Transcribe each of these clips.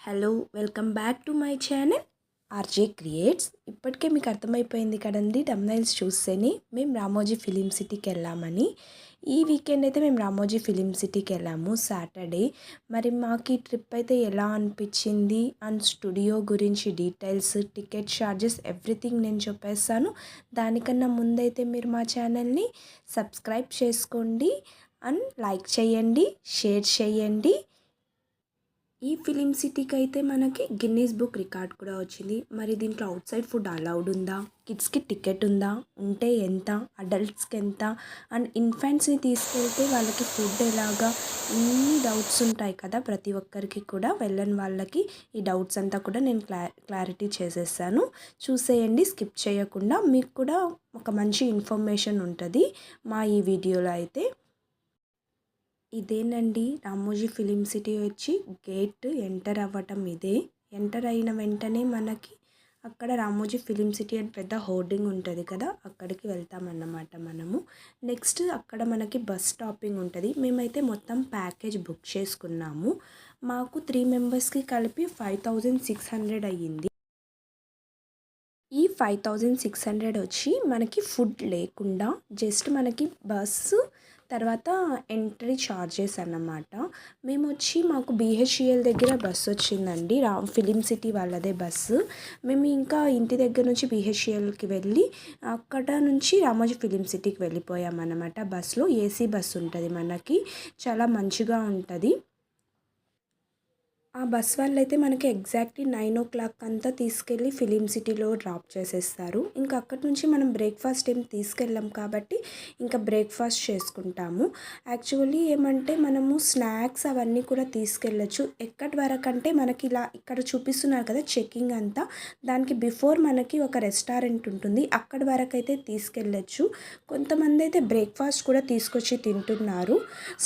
Hello welcome back to my channel RJ creates. ఇప్పటికే మీకు అర్థమైపోయింది కదండి థంబ్నెయిల్స్ చూస్తేనే మేము రామోజీ ఫిలిం సిటీకి వెళ్ళామని. ఈ వీకెండ్ అయితే మేము రామోజీ ఫిలిం సిటీకి వెళ్ళాము సాటర్డే. మరి మాకు ఈ ట్రిప్ అయితే ఎలా అనిపించింది అండ్ స్టూడియో గురించి డీటెయిల్స్, టికెట్ ఛార్జెస్, ఎవ్రీథింగ్ నేను చెప్పేస్తాను. దానికన్నా ముందైతే మీరు మా ఛానల్ని సబ్స్క్రైబ్ చేసుకోండి అండ్ లైక్ చేయండి, షేర్ చేయండి. ఈ ఫిలిం సిటీకి అయితే మనకి గిన్నీస్ బుక్ రికార్డ్ కూడా వచ్చింది. మరి దీంట్లో అవుట్ సైడ్ ఫుడ్ అలౌడ్ ఉందా, కిడ్స్కి టికెట్ ఉందా, ఉంటే ఎంత, అడల్ట్స్కి ఎంత, అండ్ ఇన్ఫాంట్స్ని తీసుకెళ్తే వాళ్ళకి ఫుడ్ ఎలాగా, ఇన్ని డౌట్స్ ఉంటాయి కదా ప్రతి ఒక్కరికి కూడా. వెళ్ళని వాళ్ళకి ఈ డౌట్స్ అంతా కూడా నేను క్లారిటీ చేసేస్తాను. చూసేయండి స్కిప్ చేయకుండా, మీకు కూడా ఒక మంచి ఇన్ఫర్మేషన్ ఉంటుంది మా ఈ వీడియోలో అయితే. ఇదేనండి రామోజీ ఫిలిం సిటీ వచ్చి గేట్ ఎంటర్ అవ్వటం ఇదే. ఎంటర్ అయిన వెంటనే మనకి అక్కడ రామోజీ ఫిలిం సిటీ అని పెద్ద హోర్డింగ్ ఉంటుంది కదా, అక్కడికి వెళ్తామన్నమాట మనము. నెక్స్ట్ అక్కడ మనకి బస్ స్టాపింగ్ ఉంటుంది. మేమైతే మొత్తం ప్యాకేజ్ బుక్ చేసుకున్నాము. మాకు 3 మెంబర్స్కి కలిపి 5600 అయ్యింది. ఈ 5600 వచ్చి మనకి ఫుడ్ లేకుండా జస్ట్ మనకి బస్సు తర్వాత ఎంట్రీ ఛార్జెస్ అన్నమాట. మేము వచ్చి మాకు BHEL దగ్గర బస్సు వచ్చిందండి, ఫిలిం సిటీ వాళ్ళదే బస్సు. మేము ఇంకా ఇంటి దగ్గర నుంచి BHELకి వెళ్ళి అక్కడ నుంచి రామోజీ ఫిలిం సిటీకి వెళ్ళిపోయామన్నమాట. బస్సులో ఏసీ బస్సు ఉంటుంది మనకి, చాలా మంచిగా ఉంటుంది. ఆ బస్ వాళ్ళైతే మనకి ఎగ్జాక్ట్లీ 9 o'clock అంతా తీసుకెళ్ళి ఫిలిం సిటీలో డ్రాప్ చేసేస్తారు. ఇంకా అక్కడి నుంచి మనం బ్రేక్ఫాస్ట్ ఏం తీసుకెళ్ళాం కాబట్టి ఇంకా బ్రేక్ఫాస్ట్ చేసుకుంటాము. యాక్చువల్లీ ఏమంటే మనము స్నాక్స్ అవన్నీ కూడా తీసుకెళ్ళచ్చు. ఎక్కడి వరకు అంటే మనకి ఇలా ఇక్కడ చూపిస్తున్నారు కదా చెక్కింగ్ అంతా, దానికి బిఫోర్ మనకి ఒక రెస్టారెంట్ ఉంటుంది, అక్కడి వరకు అయితే తీసుకెళ్ళచ్చు. కొంతమంది అయితే బ్రేక్ఫాస్ట్ కూడా తీసుకొచ్చి తింటున్నారు.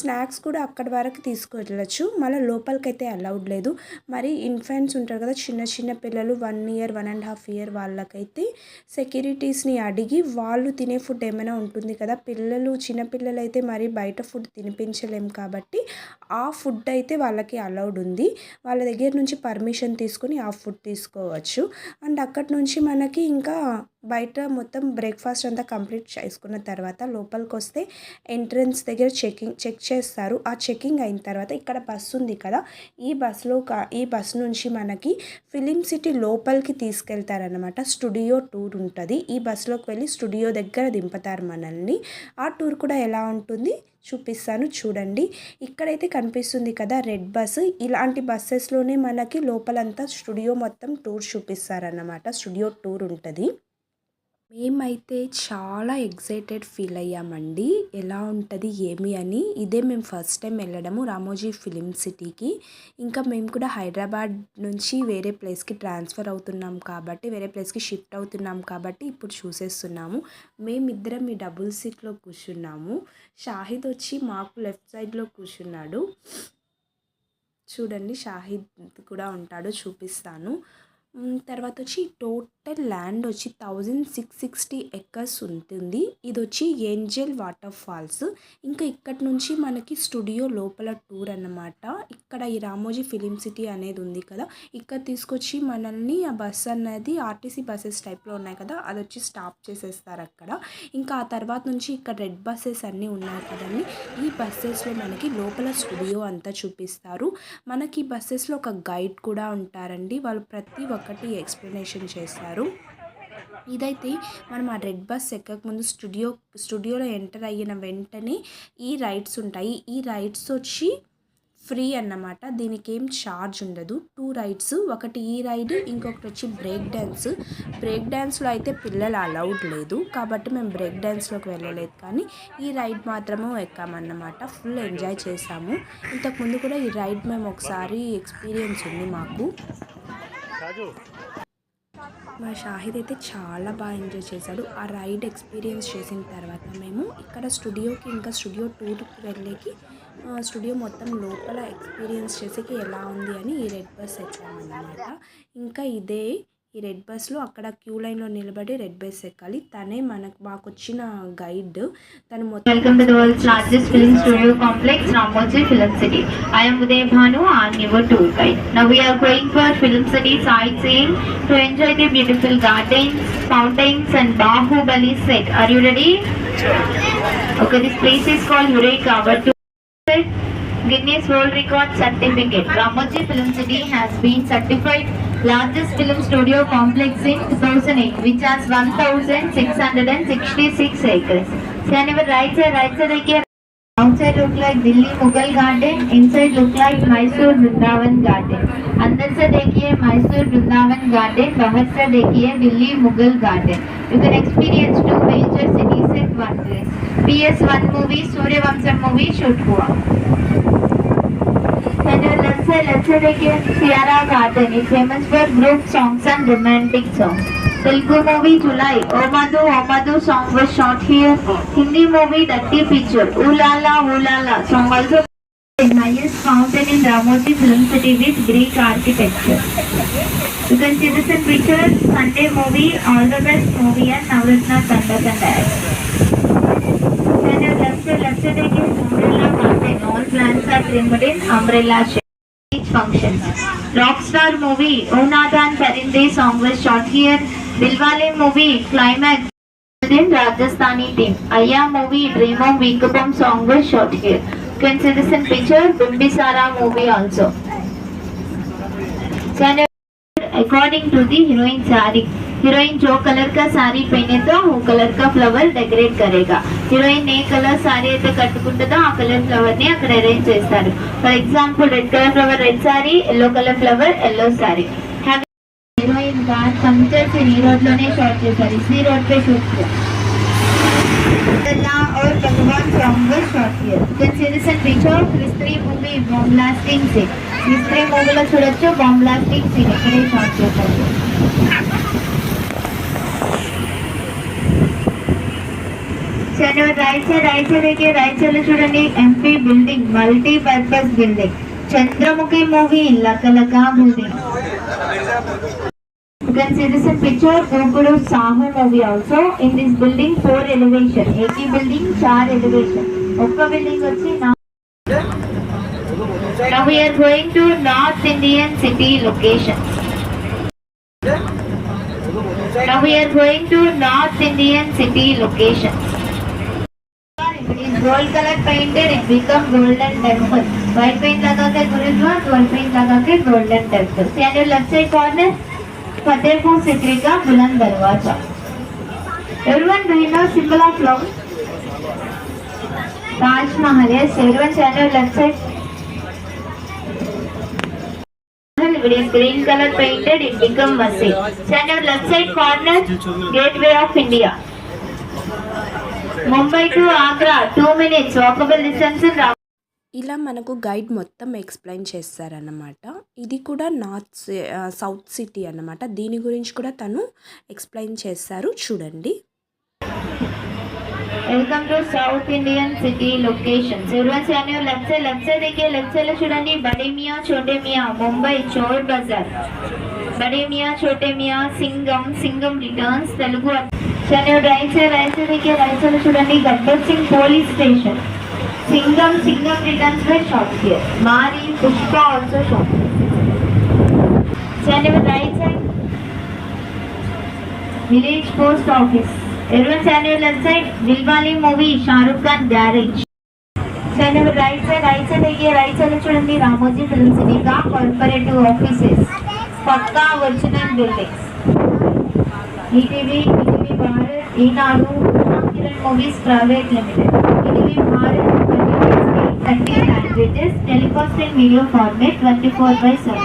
స్నాక్స్ కూడా అక్కడి వరకు తీసుకెళ్ళచ్చు, మళ్ళీ లోపలికైతే అలౌడ్ లేదు. మరి ఇన్ఫాంట్స్ ఉంటారు కదా, చిన్న చిన్న పిల్లలు 1 year 1.5 year వాళ్ళకైతే సెక్యూరిటీస్ని అడిగి వాళ్ళు తినే ఫుడ్ ఏమైనా ఉంటుంది కదా, పిల్లలు చిన్నపిల్లలు అయితే మరి బయట ఫుడ్ తినిపించలేం కాబట్టి ఆ ఫుడ్ అయితే వాళ్ళకి అలౌడ్ ఉంది. వాళ్ళ దగ్గర నుంచి పర్మిషన్ తీసుకొని ఆ ఫుడ్ తీసుకోవచ్చు. అండ్ అక్కడి నుంచి మనకి ఇంకా బయట మొత్తం బ్రేక్ఫాస్ట్ అంతా కంప్లీట్ చేసుకున్న తర్వాత లోపలికి వస్తే ఎంట్రన్స్ దగ్గర చెక్ చేస్తారు. ఆ చెకింగ్ అయిన తర్వాత ఇక్కడ బస్సు ఉంది కదా, ఈ బస్ నుంచి మనకి ఫిలిం సిటీ లోపలికి తీసుకెళ్తారనమాట. స్టూడియో టూర్ ఉంటుంది. ఈ బస్సులోకి వెళ్ళి స్టూడియో దగ్గర దింపుతారు మనల్ని. ఆ టూర్ కూడా ఎలా ఉంటుంది చూపిస్తాను చూడండి. ఇక్కడైతే కనిపిస్తుంది కదా రెడ్ బస్, ఇలాంటి బస్సెస్లోనే మనకి లోపలంతా స్టూడియో మొత్తం టూర్ చూపిస్తారన్నమాట. స్టూడియో టూర్ ఉంటుంది. మేమైతే చాలా ఎక్సైటెడ్ ఫీల్ అయ్యామండి, ఎలా ఉంటుంది ఏమి అని. ఇదే మేము ఫస్ట్ టైం వెళ్ళడము రామోజీ ఫిలిం సిటీకి. ఇంకా మేము కూడా హైదరాబాద్ నుంచి వేరే ప్లేస్కి ట్రాన్స్ఫర్ అవుతున్నాం కాబట్టి, వేరే ప్లేస్కి షిఫ్ట్ అవుతున్నాం కాబట్టి ఇప్పుడు చూసేస్తున్నాము. మేమిద్దరం ఈ డబుల్ సీట్లో కూర్చున్నాము. షాహిద్ వచ్చి మాకు లెఫ్ట్ సైడ్లో కూర్చున్నాడు. చూడండి షాహిద్ కూడా ఉంటాడు, చూపిస్తాను. తర్వాత వచ్చి టోటల్ ల్యాండ్ వచ్చి 1660 acres ఉంటుంది. ఇది వచ్చి ఏంజల్ వాటర్ ఫాల్స్. ఇంకా ఇక్కడ నుంచి మనకి స్టూడియో లోపల టూర్ అన్నమాట. ఇక్కడ ఈ రామోజీ ఫిలిం సిటీ అనేది ఉంది కదా, ఇక్కడ తీసుకొచ్చి మనల్ని ఆ బస్ అనేది ఆర్టీసీ బస్సెస్ టైప్లో ఉన్నాయి కదా, అది వచ్చి స్టాప్ చేసేస్తారు అక్కడ. ఇంకా ఆ తర్వాత నుంచి ఇక్కడ రెడ్ బస్సెస్ అన్నీ ఉన్నాయి కదండి, ఈ బస్సెస్లో మనకి లోపల స్టూడియో అంతా చూపిస్తారు. మనకి ఈ బస్సెస్లో ఒక గైడ్ కూడా ఉంటారండి, వాళ్ళు ప్రతి ఒక్కటి ఎక్స్ప్లెనేషన్ చేస్తారు. ఇదైతే మనం ఆ రెడ్ బస్ ఎక్కకముందు స్టూడియోలో ఎంటర్ అయిన వెంటనే ఈ రైడ్స్ ఉంటాయి. ఈ రైడ్స్ వచ్చి ఫ్రీ అన్నమాట, దీనికి ఏం ఛార్జ్ ఉండదు. 2 రైడ్స్, ఒకటి ఈ రైడ్, ఇంకొకటి వచ్చి బ్రేక్ డ్యాన్స్లో అయితే పిల్లలు అలౌడ్ లేదు కాబట్టి మేము బ్రేక్ డ్యాన్స్లోకి వెళ్ళలేదు, కానీ ఈ రైడ్ మాత్రమే ఎక్కామన్నమాట. ఫుల్ ఎంజాయ్ చేసాము. ఇంతకుముందు కూడా ఈ రైడ్ మేము ఒకసారి ఎక్స్పీరియన్స్ ఉంది మాకు. మా షాహిద్ అయితే చాలా బాగా ఎంజాయ్ చేశాడు. ఆ రైడ్ ఎక్స్పీరియన్స్ చేసిన తర్వాత మేము ఇక్కడ స్టూడియోకి ఇంకా స్టూడియో టూర్కి వెళ్ళేకి స్టూడియో మొత్తం లోపల ఎక్స్పీరియన్స్ చేసేకి ఎలా ఉంది అని ఈ రెడ్ బస్ ఎక్కామన్నమాట. ఇంకా ఇదే ఈ రెడ్ బస్లో అక్కడ క్యూ లైన్లో నిలబడి రెడ్ బస్ ఎక్కాలి. తనే మాకు వచ్చిన గైడ్. తను మొత్తం Welcome to the world's largest film studio complex, Ramoji Film City. I am Uday Bhanu, I am your tour guide. Now we are going for Film City sightseeing to enjoy the beautiful gardens, fountains and Bahubali set. Are you ready? Okay, this place is called Eureka. Our tour guide, Guinness World Record certificate. Ramoji Film City has been certified largest film studio complex in 2008, which has 1,666 acres. Stand over right side here. Outside look like Delhi Mughal Garden, inside look like Mysore Vrindavan Garden. अंदर से देखिए Mysore Vrindavan Garden, बाहर से देखिए Delhi Mughal Garden. You can experience two major cities in one place. PS1 movie, Suryavamsam movie shoot हुआ. Left side देखिए Ciara Garden is famous for group songs and romantic songs. Telugu movie July, O Madhu song was shot here. Hindi movie Datti Picture, Ooh La La song also. The highest fountain in Ramoji Film City with Greek architecture. You can see this in pictures. Sunday movie, All the Best movie and Navratna Tanda. Then your left side देखिए Umbrella Mountain. All plants are trimmed in umbrella shape. Functions. Rockstar movie, Onathan Parinde song was shot here. Dilwale movie, Climax in Rajasthani theme. Aya movie, Dream of Venkapam song was shot here. You can see this in picture. Bimbisara movie also. According to the heroine saree, heroine जो colour का साड़ी पहने तो वो colour का flower decorate करेगा. Heroine ఏ colour sorry అయితే కట్టుకుంటుందో ఆ colour flower ని అక్కడ అరేంజ్ చేస్తారు. For example red colour flower red sorry, yellow colour flower yellow sorry. Heroine car puncture ఈ రోడ్ లోనే షాట్ చేశారు. इसी रोड पे शूट किया. और भगवान सॉन्ग शॉट किया. You can see this in picture. Stree movie bomb blasting scene. Stree movie లో చూడొచ్చు bomb blasting scene ఇక్కడే షాట్ చేశారు. चलो राइट से देखिए. राइट साइड చూడండి MP building, multipurpose building. Chandramukhi movie లకలకా building. You can see this in picture. Gokulu Sahu movie also. In this building 4 elevation. एक ही building 4 elevation. ఒక్క బిల్డింగ్ వచ్చి Now we are going to North Indian city locations. Now we are going to North Indian city locations. Gold colour painted it become Golden Temple. White paint लगा के gurdwara, gold paint लगा के Golden Temple. यानी left side corner Fatehpur Sikri का Buland Darwaza. Everyone do you know symbol of love? Taj Mahal. Yes everyone channel left side. It is green color painted, it become messy. Channel left side corner, Gateway of India. Mumbai to Agra 2 minutes walkable distance in ఇలా మనకు guide మొత్తం explain చేస్తారన్నమాట. ఇది కూడా south city అన్నమాట. దీని గురించి కూడా తను ఎక్స్ప్లెయిన్ చేస్తారు, చూడండి. Welcome to south Indian city locations. Everyone side left side देखिए. లెఫ్ట్ సైడ్ లో చూడండి బడే మియా చోటే మియా, ముంబై చోర్ బజార్. బడే మియా చోటే మియా, సింగం రిటర్న్స్ తెలుగు. चलो राइट से देखिए. राइट से చూడండి Gabbar Singh police station. Singam returns में शॉट किया. Maari Pushpa also shot. चलो right side village post office. Everyone चलो left side Dilwale movie Shahrukh Khan garage. चलो राइट से देखिए. राइट साइड చూడండి రామోజీ ఫిల్మ్ సిటీ का कॉर्पोरेटिव ऑफिसेस, पक्का original buildings. ETV Bharat, Eenadu, Kiran movies private limited. ETV Bharat 30 languages, telecast in video format 24/7.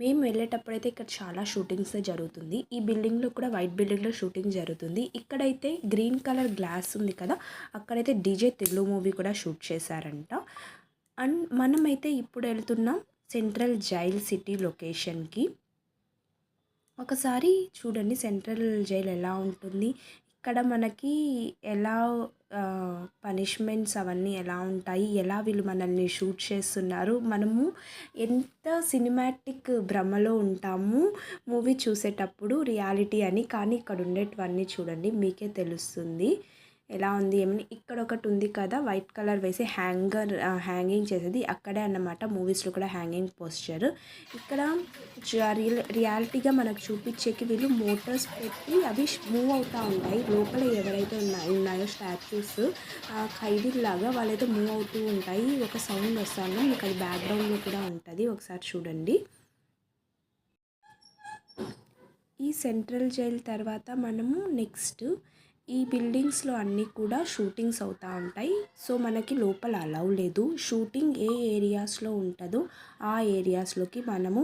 మేము వెళ్ళేటప్పుడైతే ఇక్కడ చాలా షూటింగ్స్ జరుగుతుంది. ఈ బిల్డింగ్లో కూడా వైట్ బిల్డింగ్లో షూటింగ్ జరుగుతుంది. ఇక్కడైతే గ్రీన్ కలర్ గ్లాస్ ఉంది కదా, అక్కడైతే డీజే తెలుగు మూవీ కూడా షూట్ చేశారంట. అండ్ మనమైతే ఇప్పుడు వెళ్తున్నాం సెంట్రల్ జైల్ సిటీ లొకేషన్కి. ఒకసారి చూడండి సెంట్రల్ జైల్ ఎలా ఉంటుంది. ఇక్కడ మనకి ఎలా పనిష్మెంట్స్ అవన్నీ ఎలా ఉంటాయి, ఎలా వీళ్ళు మనల్ని షూట్ చేస్తున్నారు, మనము ఎంత సినిమాటిక్ భ్రమలో ఉంటాము మూవీ చూసేటప్పుడు రియాలిటీ అని. కానీ ఇక్కడ ఉండేటివన్నీ చూడండి మీకే తెలుస్తుంది ఎలా ఉంది ఏమని. ఇక్కడ ఒకటి ఉంది కదా వైట్ కలర్ వేసి హ్యాంగింగ్ చేసేది, అక్కడే అన్నమాట మూవీస్లో కూడా హ్యాంగింగ్ పోస్చర్. ఇక్కడ రియాలిటీగా మనకు చూపించేకి వీళ్ళు మోటార్స్ పెట్టి అవి మూవ్ అవుతూ ఉంటాయి. లోపల ఎవరైతే ఉన్నాయో స్టాచ్యూస్ ఖైదీలాగా వాళ్ళైతే మూవ్ అవుతూ ఉంటాయి. ఒక సౌండ్ వస్తాను మీకు, అది బ్యాక్గ్రౌండ్లో కూడా ఉంటుంది, ఒకసారి చూడండి. ఈ సెంట్రల్ జైల్ తర్వాత మనము నెక్స్ట్ ఈ బిల్డింగ్స్లో అన్నీ కూడా షూటింగ్స్ అవుతూ ఉంటాయి. సో మనకి లోపల అలౌ లేదు. షూటింగ్ ఏ ఏరియాస్లో ఉంటుందో ఆ ఏరియాస్లోకి మనము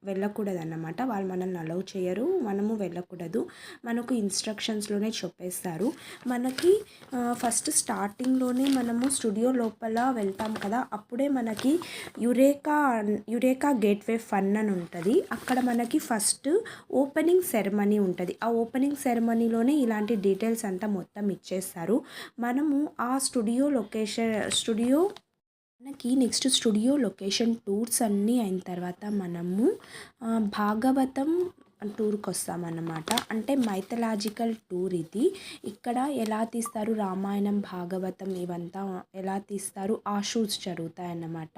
వెళ్ళకూడదు అన్నమాట. వాళ్ళు మనల్ని అలౌ చేయరు, మనము వెళ్ళకూడదు. మనకు ఇన్స్ట్రక్షన్స్లోనే చెప్పేస్తారు. మనకి స్టార్టింగ్లోనే మనము స్టూడియో లోపల వెళ్తాం కదా, అప్పుడే మనకి యురేకా గేట్వే ఫన్ అని ఉంటుంది. అక్కడ మనకి ఫస్ట్ ఓపెనింగ్ సెరమనీ ఉంటుంది. ఆ ఓపెనింగ్ సెరమనీలోనే ఇలాంటి డీటెయిల్స్ అంతా మొత్తం ఇచ్చేస్తారు. మనము ఆ మనకి నెక్స్ట్ స్టూడియో లొకేషన్ టూర్స్ అన్నీ అయిన తర్వాత మనము భాగవతం టూర్కి వస్తామన్నమాట. అంటే మైథలాజికల్ టూర్ ఇది. ఇక్కడ ఎలా తీస్తారు రామాయణం భాగవతం ఇవంతా ఎలా తీస్తారు ఆ షూట్స్ జరుగుతాయన్నమాట.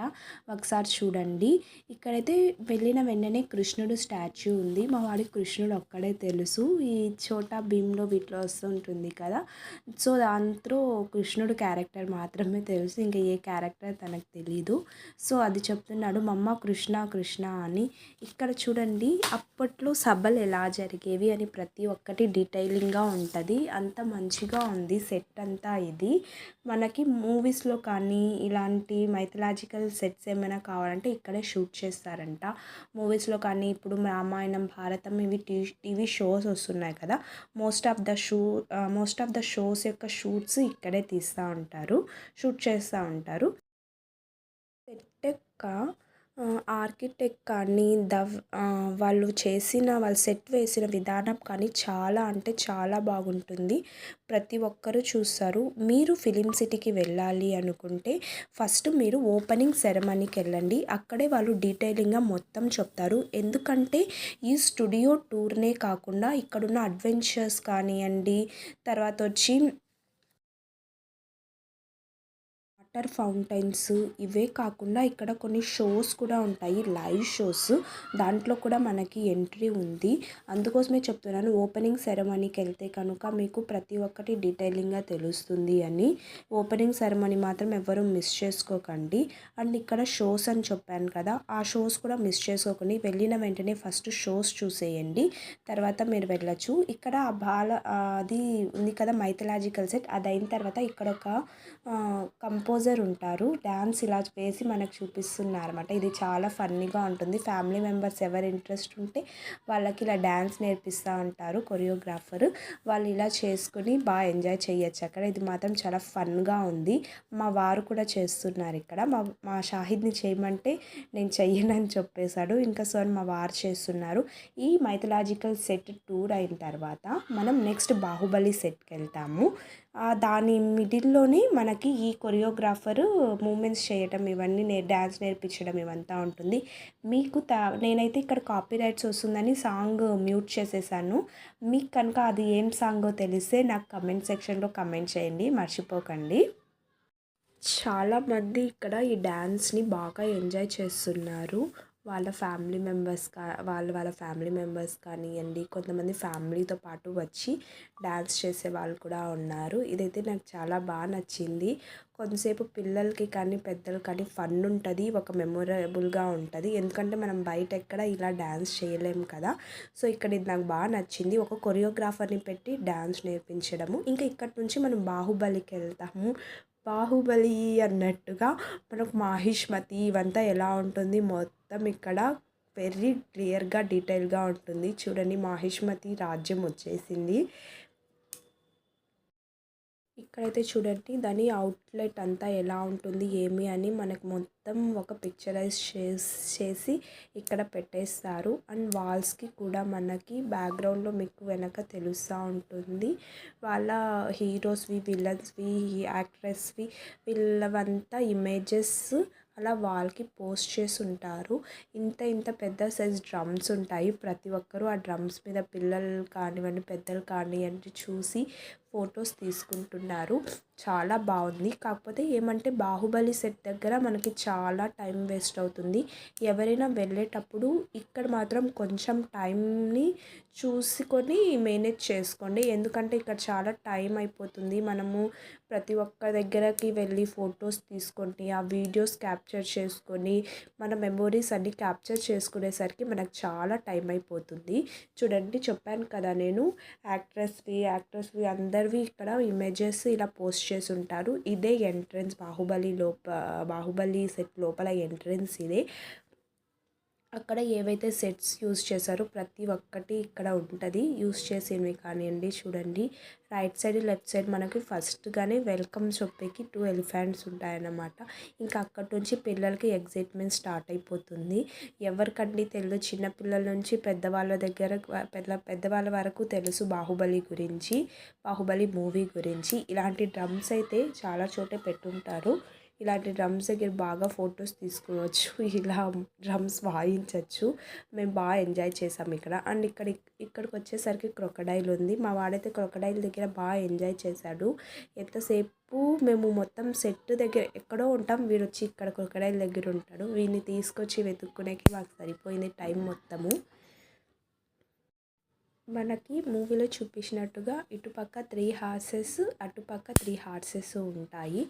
ఒకసారి చూడండి. ఇక్కడైతే వెళ్ళిన వెంటనే కృష్ణుడు స్టాచ్యూ ఉంది. మా వాడికి కృష్ణుడు ఒక్కడే తెలుసు, ఈ చోటా భీమ్లో వీటిలో వస్తుంటుంది కదా, సో దాంట్లో కృష్ణుడు క్యారెక్టర్ మాత్రమే తెలుసు, ఇంకా ఏ క్యారెక్టర్ తనకు తెలీదు. సో అది చెప్తున్నాడు మమ్మ కృష్ణ కృష్ణ అని. ఇక్కడ చూడండి అప్పట్లో సభలు ఎలా జరిగేవి అని ప్రతి ఒక్కటి డీటెయిలింగ్గా ఉంటుంది. అంత మంచిగా ఉంది సెట్ అంతా. ఇది మనకి మూవీస్లో కానీ ఇలాంటి మైథలాజికల్ సెట్స్ ఏమైనా కావాలంటే ఇక్కడే షూట్ చేస్తారంట. మూవీస్లో కానీ ఇప్పుడు రామాయణం భారతం ఇవి టీవీ షోస్ వస్తున్నాయి కదా, మోస్ట్ ఆఫ్ ద షోస్ యొక్క షూట్స్ ఇక్కడే షూట్ చేస్తూ ఉంటారు. సెట్ యొక్క ఆర్కిటెక్ట్ కానీ వాళ్ళు సెట్ వేసిన విధానం కానీ చాలా అంటే చాలా బాగుంటుంది. ప్రతి ఒక్కరూ చూస్తారు. మీరు ఫిలిం సిటీకి వెళ్ళాలి అనుకుంటే ఫస్ట్ మీరు ఓపెనింగ్ సెరమనీకి వెళ్ళండి. అక్కడే వాళ్ళు డీటెయిలింగ్గా మొత్తం చెప్తారు. ఎందుకంటే ఈ స్టూడియో టూర్నే కాకుండా ఇక్కడున్న అడ్వెంచర్స్ కానివ్వండి, తర్వాత వచ్చి వాటర్ ఫౌంటైన్స్, ఇవే కాకుండా ఇక్కడ కొన్ని షోస్ కూడా ఉంటాయి, లైవ్ షోస్. దాంట్లో కూడా మనకి ఎంట్రీ ఉంది. అందుకోసమే చెప్తున్నాను ఓపెనింగ్ సెరమనీకి వెళ్తే కనుక మీకు ప్రతి ఒక్కటి డీటెయిలింగ్గా తెలుస్తుంది అని. ఓపెనింగ్ సెరమనీ మాత్రం ఎవరు మిస్ చేసుకోకండి. అండ్ ఇక్కడ షోస్ అని చెప్పాను కదా, ఆ షోస్ కూడా మిస్ చేసుకోకండి. వెళ్ళిన వెంటనే ఫస్ట్ షోస్ చూసేయండి, తర్వాత మీరు వెళ్ళచ్చు. ఇక్కడ అది ఉంది కదా మైథలాజికల్ సెట్, అది అయిన తర్వాత ఇక్కడ ఒక కంపోజర్ ఉంటారు, డ్యాన్స్ ఇలా వేసి మనకు చూపిస్తున్నారు అనమాట. ఇది చాలా ఫన్నీగా ఉంటుంది. ఫ్యామిలీ మెంబర్స్ ఎవరు ఇంట్రెస్ట్ ఉంటే వాళ్ళకి ఇలా డ్యాన్స్ నేర్పిస్తూ ఉంటారు కొరియోగ్రాఫర్. వాళ్ళు ఇలా చేసుకుని బాగా ఎంజాయ్ చేయొచ్చు అక్కడ. ఇది మాత్రం చాలా ఫన్గా ఉంది. మా వారు కూడా చేస్తున్నారు ఇక్కడ. మా షాహిద్ని చేయమంటే నేను చెయ్యనని చెప్పేశాడు. ఇంకా సో మా వారు చేస్తున్నారు. ఈ మైథలాజికల్ సెట్ టూర్ అయిన తర్వాత మనం నెక్స్ట్ బాహుబలి సెట్కి వెళ్తాము. దాని మిడిల్లోనే మనకి ఈ కొరియోగ్రాఫరు మూమెంట్స్ చేయటం ఇవన్నీ డ్యాన్స్ నేర్పించడం ఇవంతా ఉంటుంది. మీకు నేనైతే ఇక్కడ కాపీ రైట్స్ వస్తుందని సాంగ్ మ్యూట్ చేసేసాను. మీకు కనుక అది ఏం సాంగో తెలిస్తే నాకు కమెంట్ సెక్షన్లో కమెంట్ చేయండి, మర్చిపోకండి. చాలామంది ఇక్కడ ఈ డ్యాన్స్ని బాగా ఎంజాయ్ చేస్తున్నారు. వాళ్ళ ఫ్యామిలీ మెంబర్స్ కానివ్వండి, కొంతమంది ఫ్యామిలీతో పాటు వచ్చి డ్యాన్స్ చేసే వాళ్ళు కూడా ఉన్నారు. ఇదైతే నాకు చాలా బాగా నచ్చింది. కొంతసేపు పిల్లలకి కానీ పెద్దలు కానీ ఫన్ ఉంటుంది, ఒక మెమొరబుల్గా ఉంటుంది. ఎందుకంటే మనం బయట ఎక్కడ ఇలా డ్యాన్స్ చేయలేము కదా. సో ఇక్కడ ఇది నాకు బాగా నచ్చింది, ఒక కొరియోగ్రాఫర్ని పెట్టి డ్యాన్స్ నేర్పించడము. ఇంకా ఇక్కడ నుంచి మనం బాహుబలికి వెళ్తాము. బాహుబలి అన్నట్టుగా మనకు మాహిష్మతి ఇవంతా ఎలా ఉంటుంది మొత్తం ఇక్కడ వెరీ క్లియర్గా డీటెయిల్గా ఉంటుంది. చూడండి మాహిష్మతి రాజ్యం వచ్చేసింది. ఇక్కడైతే చూడండి దాని అవుట్లెట్ అంతా ఎలా ఉంటుంది ఏమి అని మనకు మొత్తం ఒక పిక్చరైజ్ చేసి ఇక్కడ పెట్టేస్తారు. అండ్ వాల్స్కి కూడా మనకి బ్యాక్గ్రౌండ్లో మీకు వెనక తెలుస్తూ ఉంటుంది వాళ్ళ హీరోస్వి, విలన్స్వి, యాక్ట్రెస్వి వీళ్ళవంతా ఇమేజెస్ అలా వాల్కి పోస్ట్ చేసి ఉంటారు. ఇంత పెద్ద సైజ్ డ్రమ్స్ ఉంటాయి. ప్రతి ఒక్కరూ ఆ డ్రమ్స్ మీద పిల్లలు కానివ్వండి, పెద్దలు కానివ్వండి చూసి ఫొటోస్ తీసుకుంటున్నారు. చాలా బాగుంది. కాకపోతే ఏమంటే బాహుబలి సెట్ దగ్గర మనకి చాలా టైం వేస్ట్ అవుతుంది. ఎవరైనా వెళ్ళేటప్పుడు ఇక్కడ మాత్రం కొంచెం టైంని చూసుకొని మేనేజ్ చేసుకోండి. ఎందుకంటే ఇక్కడ చాలా టైం అయిపోతుంది. మనము ప్రతి ఒక్క దగ్గరకి వెళ్ళి ఫొటోస్ తీసుకొని ఆ వీడియోస్ క్యాప్చర్ చేసుకొని మన మెమొరీస్ అన్నీ క్యాప్చర్ చేసుకునేసరికి మనకు చాలా టైం అయిపోతుంది. చూడండి చెప్పాను కదా నేను యాక్టర్స్వి అందరివి ఇక్కడ ఇమేజెస్ ఇలా పోస్ట్ చేసి ఉంటారు. ఇదే ఎంట్రన్స్ బాహుబలి సెట్ లోపల ఎంట్రన్స్ ఇదే. అక్కడ ఏవైతే సెట్స్ యూస్ చేశారో ప్రతి ఒక్కటి ఇక్కడ ఉంటుంది యూస్ చేసేవి కానివ్వండి. చూడండి రైట్ సైడ్ లెఫ్ట్ సైడ్ మనకి ఫస్ట్గానే వెల్కమ్ చెప్పేకి 2 ఎలిఫెంట్స్ ఉంటాయన్నమాట. ఇంకా అక్కడి నుంచి పిల్లలకి ఎగ్జైట్మెంట్ స్టార్ట్ అయిపోతుంది. ఎవరికండి తెలియదు, చిన్నపిల్లల నుంచి పెద్దవాళ్ళ వరకు తెలుసు బాహుబలి గురించి, బాహుబలి మూవీ గురించి. ఇలాంటి డ్రమ్స్ అయితే చాలా చోట పెట్టుంటారు. ఇలాంటి డ్రమ్స్ దగ్గర బాగా ఫొటోస్ తీసుకోవచ్చు, ఇలా డ్రమ్స్ వాయించవచ్చు. మేము బాగా ఎంజాయ్ చేసాం ఇక్కడ. అండ్ ఇక్కడికి వచ్చేసరికి క్రొకడైల్ ఉంది. మా వాడైతే క్రొకడైల్ దగ్గర బాగా ఎంజాయ్ చేశాడు. ఎంతసేపు మేము మొత్తం సెట్ దగ్గర ఎక్కడో ఉంటాం, వీడు వచ్చి ఇక్కడ క్రొకడైల్ దగ్గర ఉంటాడు. వీడిని తీసుకొచ్చి వెతుక్కునేకి మాకు సరిపోయింది టైం మొత్తము. మనకి మూవీలో చూపించినట్టుగా ఇటుపక్క 3 హార్సెస్, అటుపక్క 3 హార్సెస్ ఉంటాయి.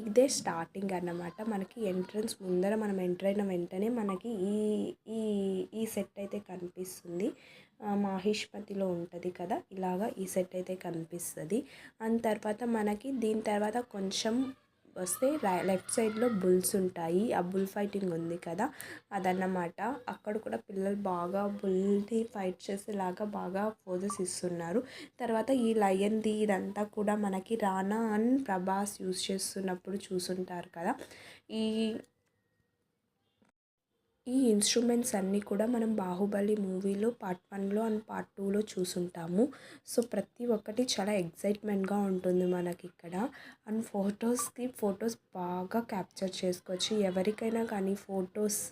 ఇదే స్టార్టింగ్ అన్నమాట. మనకి ఎంట్రన్స్ ముందర మనం ఎంటర్ అయిన వెంటనే మనకి ఈ సెట్ అయితే కనిపిస్తుంది. మాహిష్మతిలో ఉంటుంది కదా, ఇలాగా ఈ సెట్ అయితే కనిపిస్తుంది. అండ్ తర్వాత మనకి దీని తర్వాత కొంచెం వస్తే లెఫ్ట్ సైడ్లో బుల్స్ ఉంటాయి. ఆ బుల్ ఫైటింగ్ ఉంది కదా అదన్నమాట. అక్కడ కూడా పిల్లలు బాగా బుల్ని ఫైట్ చేసేలాగా బాగా పోజెస్ ఇస్తున్నారు. తర్వాత ఈ లయన్ది ఇదంతా కూడా మనకి రానా అండ్ ప్రభాస్ యూస్ చేస్తున్నప్పుడు చూసుంటారు కదా. ఈ ఇన్స్ట్రుమెంట్స్ అన్నీ కూడా మనం బాహుబలి మూవీలో పార్ట్ 1లో అండ్ పార్ట్ 2లో చూసుంటాము. సో ప్రతి ఒక్కటి చాలా ఎగ్జైట్మెంట్గా ఉంటుంది మనకి ఇక్కడ. అండ్ ఫొటోస్ బాగా క్యాప్చర్ చేసుకోవచ్చు. ఎవరికైనా కానీ ఫొటోస్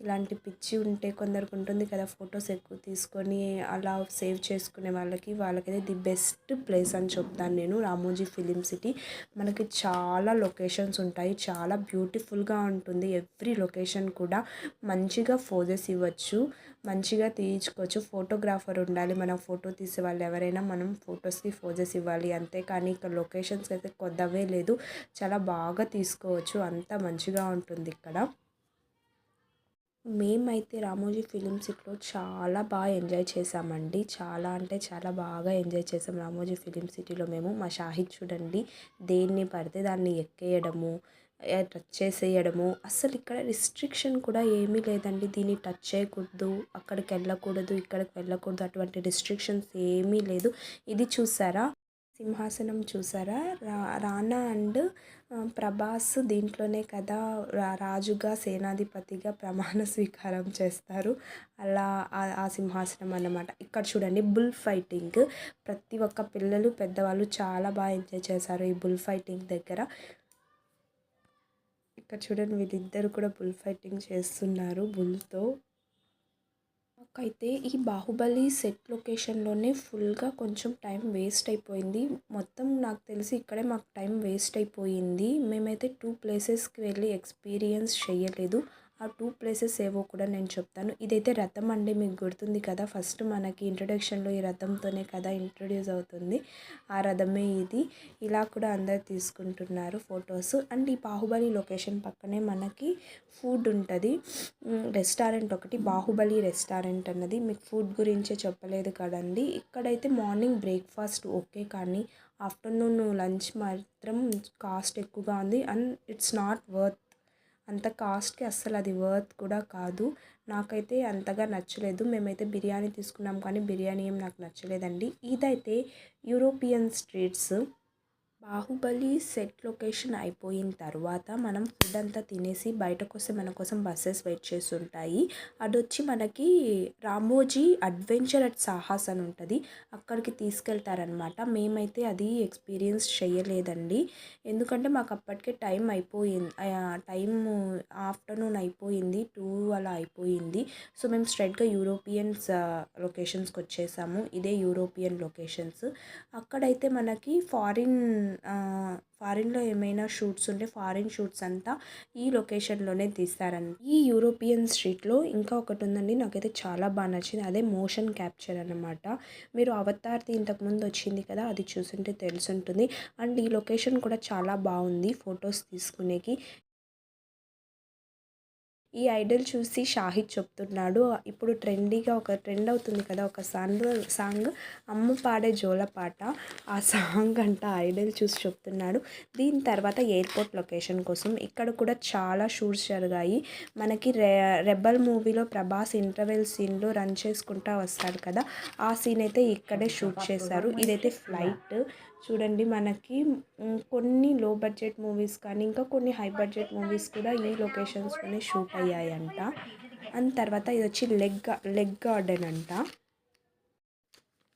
ఇలాంటి పిచ్చి ఉంటే కొందరికి ఉంటుంది కదా, ఫొటోస్ ఎక్కువ తీసుకొని అలా సేవ్ చేసుకునే వాళ్ళకైతే ది బెస్ట్ ప్లేస్ అని చెప్తాను నేను. రామోజీ ఫిలిం సిటీ మనకి చాలా లొకేషన్స్ ఉంటాయి. చాలా బ్యూటిఫుల్గా ఉంటుంది. ఎవ్రీ లొకేషన్ కూడా మంచిగా ఫోజెస్ ఇవ్వచ్చు, మంచిగా తీయించుకోవచ్చు. ఫోటోగ్రాఫర్ ఉండాలి, మనం ఫోటో తీసే వాళ్ళు ఎవరైనా మనం ఫొటోస్కి ఫోజెస్ ఇవ్వాలి. అంతేకాని ఇక్కడ లొకేషన్స్ అయితే కొద్దవే లేదు, చాలా బాగా తీసుకోవచ్చు. అంతా మంచిగా ఉంటుంది ఇక్కడ. మేమైతే రామోజీ ఫిలిం సిటీలో చాలా బాగా ఎంజాయ్ చేసామండి. చాలా అంటే చాలా బాగా ఎంజాయ్ చేసాం రామోజీ ఫిలిం సిటీలో మేము. మా షాహిద్ చూడండి దేన్ని పడితే దాన్ని ఎక్కేయడము, టచ్ చేసేయడము. అస్సలు ఇక్కడ రిస్ట్రిక్షన్ కూడా ఏమీ లేదండి. దీన్ని టచ్ చేయకూడదు, అక్కడికి వెళ్ళకూడదు, ఇక్కడికి వెళ్ళకూడదు, అటువంటి రిస్ట్రిక్షన్స్ ఏమీ లేదు. ఇది చూసారా సింహాసనం చూసారా, రానా అండ్ ప్రభాస్ దీంట్లోనే కదా రాజుగా సేనాధిపతిగా ప్రమాణ స్వీకారం చేస్తారు. అలా ఆ సింహాసనం అన్నమాట. ఇక్కడ చూడండి బుల్ ఫైటింగ్. ప్రతి ఒక్క పిల్లలు పెద్దవాళ్ళు చాలా బాగా ఎంజాయ్ చేశారు ఈ బుల్ ఫైటింగ్ దగ్గర. ఇక్కడ చూడండి వీళ్ళిద్దరు కూడా బుల్ ఫైటింగ్ చేస్తున్నారు బుల్తో. నాకైతే ఈ బాహుబలి సెట్ లొకేషన్లోనే ఫుల్గా కొంచెం టైం వేస్ట్ అయిపోయింది. మొత్తం నాకు తెలిసి ఇక్కడే మాకు టైం వేస్ట్ అయిపోయింది. మేమైతే 2 ప్లేసెస్కి వెళ్ళి ఎక్స్పీరియన్స్ చేయలేదు. ఆ 2 ప్లేసెస్ ఏవో కూడా నేను చెప్తాను. ఇదైతే రథం అండి, మీకు గుర్తుంది కదా, ఫస్ట్ మనకి ఇంట్రొడక్షన్లో ఈ రథంతోనే కదా ఇంట్రొడ్యూస్ అవుతుంది. ఆ రథమే ఇది. ఇలా కూడా అందరు తీసుకుంటున్నారు ఫొటోస్. అండ్ ఈ బాహుబలి లొకేషన్ పక్కనే మనకి ఫుడ్ ఉంటుంది, రెస్టారెంట్ ఒకటి, బాహుబలి రెస్టారెంట్ అన్నది. మీకు ఫుడ్ గురించే చెప్పలేదు కదండి. ఇక్కడైతే మార్నింగ్ బ్రేక్ఫాస్ట్ ఓకే, కానీ ఆఫ్టర్నూన్ లంచ్ మాత్రం కాస్ట్ ఎక్కువగా ఉంది. And it's not worth. అంత కాస్ట్కి అస్సలు అది వర్త్ కూడా కాదు. నాకైతే అంతగా నచ్చలేదు. మేమైతే బిర్యానీ తీసుకున్నాం కానీ బిర్యానీ ఏం నాకు నచ్చలేదండి. ఇదైతే European streets. Baahubali set location అయిపోయిన తర్వాత మనం ఫుడ్ అంతా తినేసి బయటకు వస్తే మన కోసం బస్సెస్ వెయిట్ చేస్తుంటాయి. అదొచ్చి మనకి రామోజీ అడ్వెంచర్ అట్ సాహస్ అని ఉంటుంది, అక్కడికి తీసుకెళ్తారనమాట. మేమైతే అది ఎక్స్పీరియన్స్ చేయలేదండి, ఎందుకంటే మాకు అప్పటికే టైం అయిపోయింది, టైము ఆఫ్టర్నూన్ అయిపోయింది, 2 అలా అయిపోయింది. సో మేము స్ట్రైట్గా యూరోపియన్స్ లొకేషన్స్కి వచ్చేసాము. ఇదే యూరోపియన్ లొకేషన్స్. అక్కడైతే మనకి ఫారిన్లో ఏమైనా షూట్స్ ఉంటే ఫారిన్ షూట్స్ అంతా ఈ లొకేషన్లోనే తీస్తారండి. ఈ యూరోపియన్ స్ట్రీట్లో ఇంకా ఒకటి ఉందండి, నాకైతే చాలా బాగా నచ్చింది. అదే మోషన్ క్యాప్చర్ అన్నమాట. మీరు అవతార్ది ఇంతకుముందు వచ్చింది కదా, అది చూసుంటే తెలుసుంటుంది. అండ్ ఈ లొకేషన్ కూడా చాలా బాగుంది ఫొటోస్ తీసుకునేకి. ఈ ఐడల్ చూసి షాహిద్ చెప్తున్నాడు, ఇప్పుడు ట్రెండీగా ఒక ట్రెండ్ అవుతుంది కదా ఒక సాంగ్ అమ్మ పాడే జోల పాట, ఆ సాంగ్ అంట ఐడల్ చూసి చెప్తున్నాడు. దీని తర్వాత ఎయిర్పోర్ట్ లొకేషన్ కోసం ఇక్కడ కూడా చాలా షూట్స్ జరిగాయి. మనకి రెబల్ మూవీలో ప్రభాస్ ఇంటర్వెల్ సీన్లో రన్ చేసుకుంటా వస్తాడు కదా, ఆ సీన్ అయితే ఇక్కడే షూట్ చేశారు. ఇదైతే ఫ్లైట్ చూడండి. మనకి కొన్ని లో బడ్జెట్ మూవీస్ కానీ ఇంకా కొన్ని హై బడ్జెట్ మూవీస్ కూడా ఈ లొకేషన్స్లోనే షూట్ అయ్యాయంట. అండ్ తర్వాత ఇది వచ్చి లెగ్ గార్డెన్ అంట.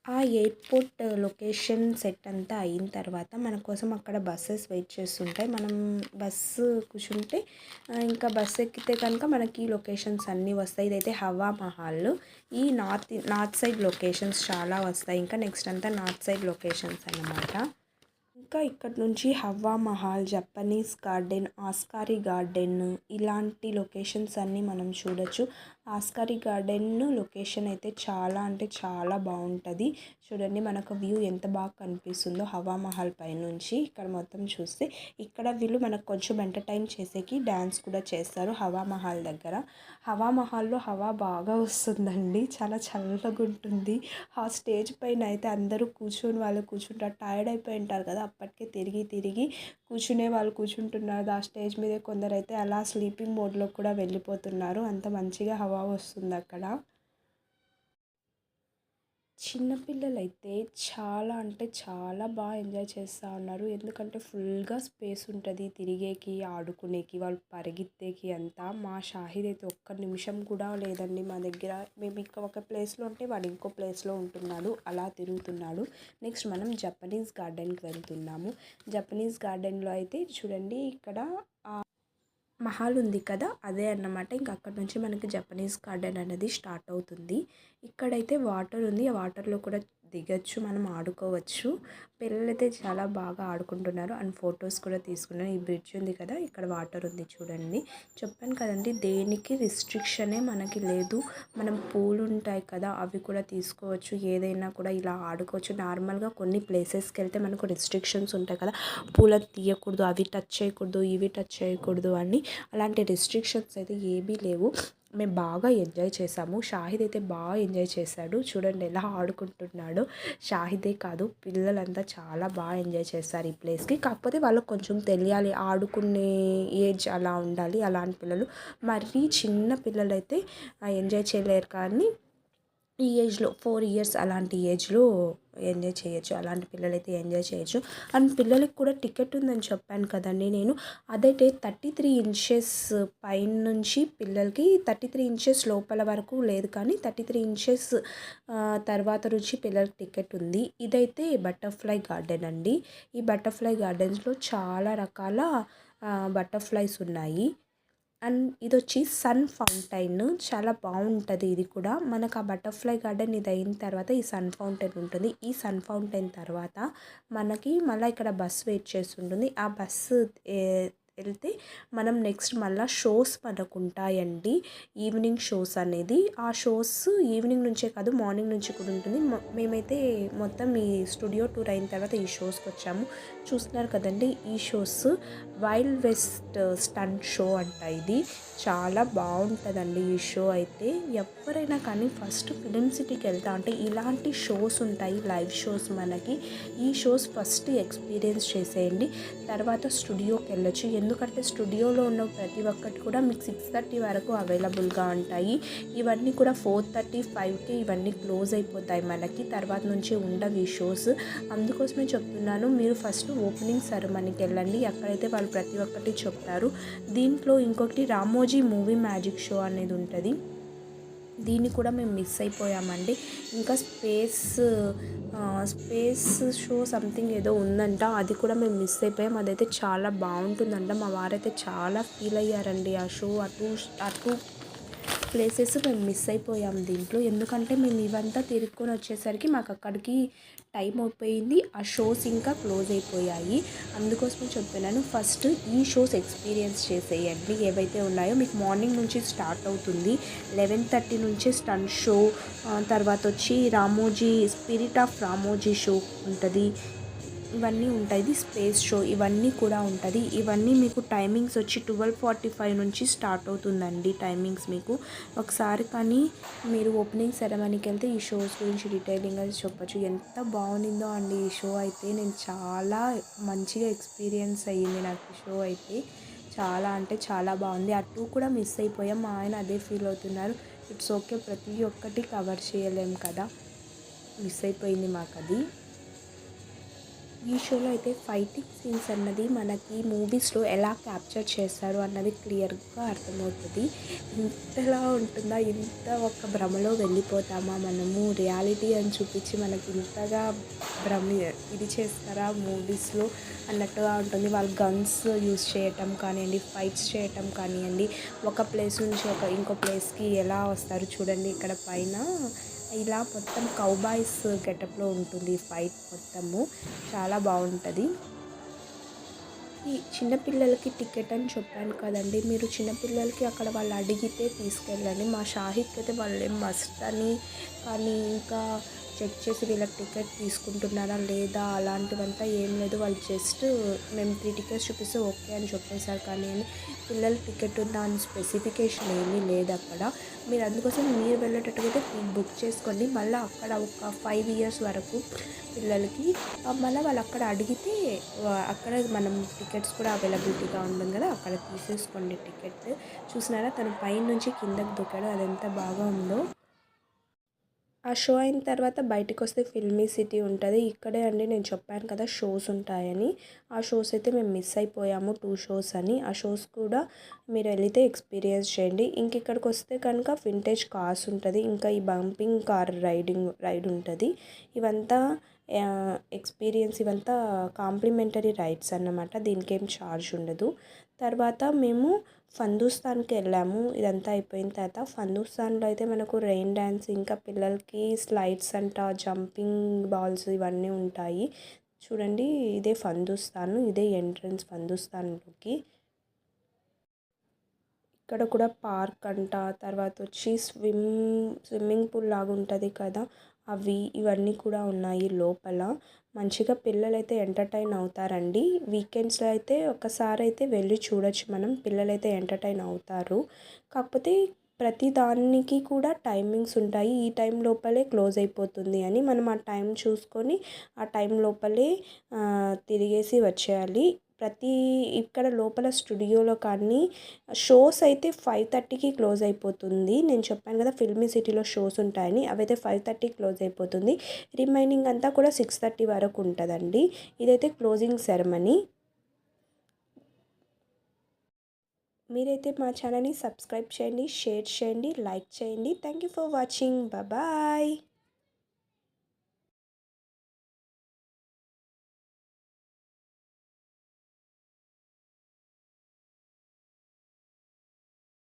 ఆ ఎయిర్పోర్ట్ లొకేషన్ సెట్ అంతా అయిన తర్వాత మన కోసం అక్కడ బస్సెస్ వెయిట్ చేస్తుంటాయి. మనం బస్సు కూర్చుంటే ఇంకా బస్సు ఎక్కితే కనుక మనకి ఈ లొకేషన్స్ అన్నీ వస్తాయి. ఇదైతే హవా మహల్. ఈ నార్త్ సైడ్ లొకేషన్స్ చాలా వస్తాయి. ఇంకా నెక్స్ట్ అంతా నార్త్ సైడ్ లొకేషన్స్ అన్నమాట. ఇంకా ఇక్కడ నుంచి Hawa Mahal, Japanese garden, ఆస్కారీ garden ఇలాంటి లొకేషన్స్ అన్నీ మనం చూడొచ్చు. ఆస్కారీ గార్డెన్ లొకేషన్ అయితే చాలా అంటే చాలా బాగుంటుంది. చూడండి మనకు వ్యూ ఎంత బాగా కనిపిస్తుందో హవా మహల్ పైనుంచి. ఇక్కడ మొత్తం చూస్తే ఇక్కడ వీళ్ళు మనకు కొంచెం ఎంటర్టైన్ చేసేకి డ్యాన్స్ కూడా చేస్తారు హవా మహల్ దగ్గర. హవా మహల్లో హవా బాగా వస్తుందండి, చాలా చల్లగా ఉంటుంది. ఆ స్టేజ్ పైన అయితే అందరూ వాళ్ళు కూర్చుంటారు, టైర్డ్ అయిపోయి ఉంటారు కదా, అప్పటికే తిరిగి కూర్చునే వాళ్ళు కూర్చుంటున్నారు. ఆ స్టేజ్ మీద కొందరైతే అలా స్లీపింగ్ మోడ్లో కూడా వెళ్ళిపోతున్నారు, అంత మంచిగా హవా వస్తుంది అక్కడ. చిన్నపిల్లలైతే చాలా అంటే చాలా బాగా ఎంజాయ్ చేస్తూ ఉన్నారు, ఎందుకంటే ఫుల్గా స్పేస్ ఉంటుంది తిరిగేకి, ఆడుకునేకి, వాళ్ళు పరిగెత్తేకి అంతా. మా షాహిద్ అయితే ఒక్క నిమిషం కూడా లేదండి మా దగ్గర. మేము ఇక్కడ ఒక ప్లేస్లో ఉంటే వాడు ఇంకో ప్లేస్లో ఉంటున్నాడు, అలా తిరుగుతున్నాడు. నెక్స్ట్ మనం జపనీస్ గార్డెన్కి వెళ్తున్నాము. జపనీస్ గార్డెన్లో అయితే చూడండి ఇక్కడ మహల్ ఉంది కదా, అదే అన్నమాట. ఇంకా అక్కడ నుంచి మనకి జపనీస్ గార్డెన్ అనేది స్టార్ట్ అవుతుంది. ఇక్కడైతే వాటర్ ఉంది, ఆ వాటర్లో కూడా దిగచ్చు, మనం ఆడుకోవచ్చు. పిల్లలైతే చాలా బాగా ఆడుకుంటున్నారు అండ్ ఫొటోస్ కూడా తీసుకున్నారు. ఈ బ్రిడ్జ్ ఉంది కదా, ఇక్కడ వాటర్ ఉంది చూడండి. చెప్పాను కదండి, దేనికి రిస్ట్రిక్షనే మనకి లేదు. మనం పూలు ఉంటాయి కదా, అవి కూడా తీసుకోవచ్చు, ఏదైనా కూడా ఇలా ఆడుకోవచ్చు. నార్మల్గా కొన్ని ప్లేసెస్కి వెళ్తే మనకు రిస్ట్రిక్షన్స్ ఉంటాయి కదా, పూలను తీయకూడదు, అవి టచ్ చేయకూడదు, ఇవి టచ్ చేయకూడదు అని. అలాంటి రిస్ట్రిక్షన్స్ అయితే ఏమీ లేవు. మేము బాగా ఎంజాయ్ చేసాము. షాహిద్ అయితే బాగా ఎంజాయ్ చేశాడు, చూడండి ఎలా ఆడుకుంటున్నాడు. షాహిదే కాదు, పిల్లలంతా చాలా బాగా ఎంజాయ్ చేస్తారు ఈ ప్లేస్కి. కాకపోతే వాళ్ళకి కొంచెం తెలియాలి, ఆడుకునే ఏజ్ అలా ఉండాలి. అలాంటి పిల్లలు మరీ చిన్న పిల్లలైతే ఎంజాయ్ చేయలేరు, కానీ ఈ ఏజ్లో 4 ఇయర్స్ అలాంటి ఏజ్లో ఎంజాయ్ చేయొచ్చు, అలాంటి పిల్లలైతే ఎంజాయ్ చేయొచ్చు. అండ్ పిల్లలకి కూడా టికెట్ ఉందని చెప్పాను కదండి నేను, అదైతే 33 ఇంచెస్ పైన నుంచి పిల్లలకి 33 ఇంచెస్ లోపల వరకు లేదు, కానీ 33 ఇంచెస్ తర్వాత నుంచి పిల్లలకి టికెట్ ఉంది. ఇదైతే బటర్ఫ్లై గార్డెన్ అండి. ఈ బటర్ఫ్లై గార్డెన్స్లో చాలా రకాల బటర్ఫ్లైస్ ఉన్నాయి. అండ్ ఇది వచ్చి సన్ ఫౌంటైన్, చాలా బాగుంటుంది. ఇది కూడా మనకు ఆ బటర్ఫ్లై గార్డెన్ ఇది అయిన తర్వాత ఈ సన్ ఫౌంటైన్ ఉంటుంది. ఈ సన్ ఫౌంటైన్ తర్వాత మనకి మళ్ళీ ఇక్కడ బస్సు వెయిట్ చేస్తుంటుంది. ఆ బస్సు వెళ్తే మనం నెక్స్ట్ మళ్ళీ షోస్ మనకు ఉంటాయండి, ఈవినింగ్ షోస్ అనేది. ఆ షోస్ ఈవినింగ్ నుంచే కాదు, మార్నింగ్ నుంచి కూడా ఉంటుంది. మేమైతే మొత్తం ఈ స్టూడియో టూర్ అయిన తర్వాత ఈ షోస్కి వచ్చాము. చూస్తున్నారు కదండి, ఈ shows Wild West stunt show అంట. ఇది చాలా బాగుంటుందండి ఈ షో అయితే. ఎవరైనా కానీ ఫస్ట్ ఫిలిం సిటీకి వెళ్తా అంటే ఇలాంటి షోస్ ఉంటాయి, లైవ్ షోస్ మనకి. ఈ షోస్ ఫస్ట్ ఎక్స్పీరియన్స్ చేసేయండి, తర్వాత స్టూడియోకి వెళ్ళొచ్చు. ఎందుకంటే స్టూడియోలో ఉన్న ప్రతి ఒక్కటి కూడా మీకు 6:30 వరకు అవైలబుల్గా ఉంటాయి. ఇవన్నీ కూడా 4:30, 5కి ఇవన్నీ క్లోజ్ అయిపోతాయి మనకి. తర్వాత నుంచి ఉండవు ఈ షోస్. అందుకోసమే చెప్తున్నాను, మీరు ఫస్ట్ ఓపెనింగ్ సెరమనీకి వెళ్ళండి, అక్కడైతే వాళ్ళు ప్రతి ఒక్కటి చెప్తారు. దీంట్లో ఇంకొకటి రామోజీ మూవీ మ్యాజిక్ షో అనేది ఉంటుంది. దీన్ని కూడా మేము మిస్ అయిపోయామండి. ఇంకా స్పేస్ షో సంథింగ్ ఏదో ఉందంట, అది కూడా మేము మిస్ అయిపోయాం. అదైతే చాలా బాగుంటుందంట. మా వారైతే చాలా ఫీల్ అయ్యారండి. ఆ షో అటు ప్లేసెస్ మేము మిస్ అయిపోయాం దీంట్లో. ఎందుకంటే మేము ఇవంతా తిరుక్కొని వచ్చేసరికి మాకు అక్కడికి టైం అయిపోయింది. ఆ షోస్ ఇంకా క్లోజ్ అయిపోయాయి. అందుకోసమే చెప్తున్నాను, ఫస్ట్ ఈ షోస్ ఎక్స్పీరియన్స్ చేసేయండి. ఏవైతే ఉన్నాయో మీకు మార్నింగ్ నుంచి స్టార్ట్ అవుతుంది. 11:30 నుంచి స్టంట్ షో, తర్వాత వచ్చి స్పిరిట్ ఆఫ్ రామోజీ షో ఉంటుంది. ఇవన్నీ ఉంటాయి. స్పేస్ షో ఇవన్నీ కూడా ఉంటుంది. ఇవన్నీ మీకు టైమింగ్స్ వచ్చి 12:45 నుంచి స్టార్ట్ అవుతుందండి టైమింగ్స్ మీకు. ఒకసారి కానీ మీరు ఓపెనింగ్ సెరమనీకి వెళ్తే ఈ షోస్ గురించి డీటెయిలింగ్గా చెప్పచ్చు. ఎంత బాగుండిందో అండి ఈ షో అయితే. నేను చాలా మంచిగా ఎక్స్పీరియన్స్ అయ్యింది నాకు ఈ షో అయితే. చాలా అంటే చాలా బాగుంది. ఆ 2 కూడా మిస్ అయిపోయాం. మా ఆయన అదే ఫీల్ అవుతున్నారు. ఇట్స్ ఓకే, ప్రతి ఒక్కటి కవర్ చేయలేం కదా, మిస్ అయిపోయింది మాకు అది. ఈ షోలో అయితే ఫైటింగ్ సీన్స్ అన్నది మనకి మూవీస్లో ఎలా క్యాప్చర్ చేస్తారు అన్నది క్లియర్గా అర్థమవుతుంది. ఇంతలా ఉంటుందా, ఇంత ఒక భ్రమలో వెళ్ళిపోతామా మనము, రియాలిటీ అని చూపించి మనకి ఇంతగా ఇది చేస్తారా మూవీస్లో అన్నట్టుగా ఉంటుంది. వాళ్ళు గన్స్ యూజ్ చేయటం కానివ్వండి, ఫైట్స్ చేయటం కానివ్వండి, ఒక ప్లేస్ నుంచి ఇంకో ప్లేస్కి ఎలా వస్తారు చూడండి. ఇక్కడ పైన ఇలా మొత్తం కౌబాయ్స్ గెటప్లో ఉంటుంది ఫైట్ మొత్తము. చాలా బాగుంటుంది. ఈ చిన్నపిల్లలకి టికెట్ అని చెప్పాను కదండి, మీరు చిన్నపిల్లలకి అక్కడ వాళ్ళు అడిగితే తీసుకెళ్ళండి. మా షాహిద్కి అయితే వాళ్ళు ఏం మస్ట్ అని కానీ ఇంకా చెక్ చేసి వీళ్ళకి టికెట్ తీసుకుంటున్నారా లేదా అలాంటివంతా ఏం లేదు. వాళ్ళు జస్ట్ మేము 3 టికెట్స్ చూపిస్తే ఓకే అని చెప్పేశారు. కానీ పిల్లల టికెట్ ఉన్న అని స్పెసిఫికేషన్ ఏమీ లేదు అక్కడ. మీరు అందుకోసం మీరు వెళ్ళేటట్టుగా బుక్ చేసుకోండి. మళ్ళీ అక్కడ ఒక 5 ఇయర్స్ వరకు పిల్లలకి మళ్ళీ వాళ్ళు అక్కడ అడిగితే అక్కడ మనం టికెట్స్ కూడా అవైలబిలిటీగా ఉంటుంది కదా, అక్కడ తీసేసుకోండి టికెట్. చూసినారా తను పైన నుంచి కిందకి దూకాడు, అది ఎంత బాగా ఉందో. ఆ షో అయిన తర్వాత బయటకు వస్తే ఫిల్మీ సిటీ ఉంటుంది. ఇక్కడే అండి నేను చెప్పాను కదా షోస్ ఉంటాయని. ఆ షోస్ అయితే మేము మిస్ అయిపోయాము, 2 షోస్ అని. ఆ షోస్ కూడా మీరు వెళితే ఎక్స్పీరియన్స్ చేయండి. ఇంక ఇక్కడికి వస్తే కనుక వింటేజ్ కార్స్ ఉంటుంది, ఇంకా ఈ బంపింగ్ కార్ రైడ్ ఉంటుంది. ఇవంతా ఎక్స్పీరియన్స్, ఇవంతా కాంప్లిమెంటరీ రైడ్స్ అన్నమాట, దీనికి ఏం ఛార్జ్ ఉండదు. తర్వాత మేము ఫందూస్తాన్కి వెళ్ళాము. ఇదంతా అయిపోయిన తర్వాత ఫందూస్తాన్లో అయితే మనకు రెయిన్ డ్యాన్స్, ఇంకా పిల్లలకి స్లైడ్స్ అంట, జంపింగ్ బాల్స్ ఇవన్నీ ఉంటాయి. చూడండి, ఇదే ఫందూస్తాన్, ఇదే ఎంట్రన్స్ ఫందూస్తాన్లోకి. ఇక్కడ కూడా పార్క్ అంట, తర్వాత వచ్చి స్విమ్మింగ్ పూల్ లాగా ఉంటుంది కదా, ఇవన్నీ కూడా ఉన్నాయి లోపల. మంచిగా పిల్లలైతే ఎంటర్టైన్ అవుతారండి. వీకెండ్స్లో అయితే ఒకసారి అయితే వెళ్ళి చూడొచ్చు మనం, పిల్లలైతే ఎంటర్టైన్ అవుతారు. కాకపోతే ప్రతి దానికి కూడా టైమింగ్స్ ఉంటాయి. ఈ టైం లోపలే క్లోజ్ అయిపోతుంది అని మనం ఆ టైం చూసుకొని ఆ టైం లోపలే తిరిగేసి వచ్చేయాలి. ఇక్కడ లోపల స్టూడియోలో కానీ షోస్ అయితే 5:30కి క్లోజ్ అయిపోతుంది. నేను చెప్పాను కదా ఫిల్మీ సిటీలో షోస్ ఉంటాయని, అవైతే 5:30కి క్లోజ్ అయిపోతుంది. రిమైనింగ్ అంతా కూడా 6:30 వరకు ఉంటుందండి. ఇదైతే క్లోజింగ్ సెరమనీ. మీరైతే మా ఛానల్ని సబ్స్క్రైబ్ చేయండి, షేర్ చేయండి, లైక్ చేయండి. Thank you for watching. Bye.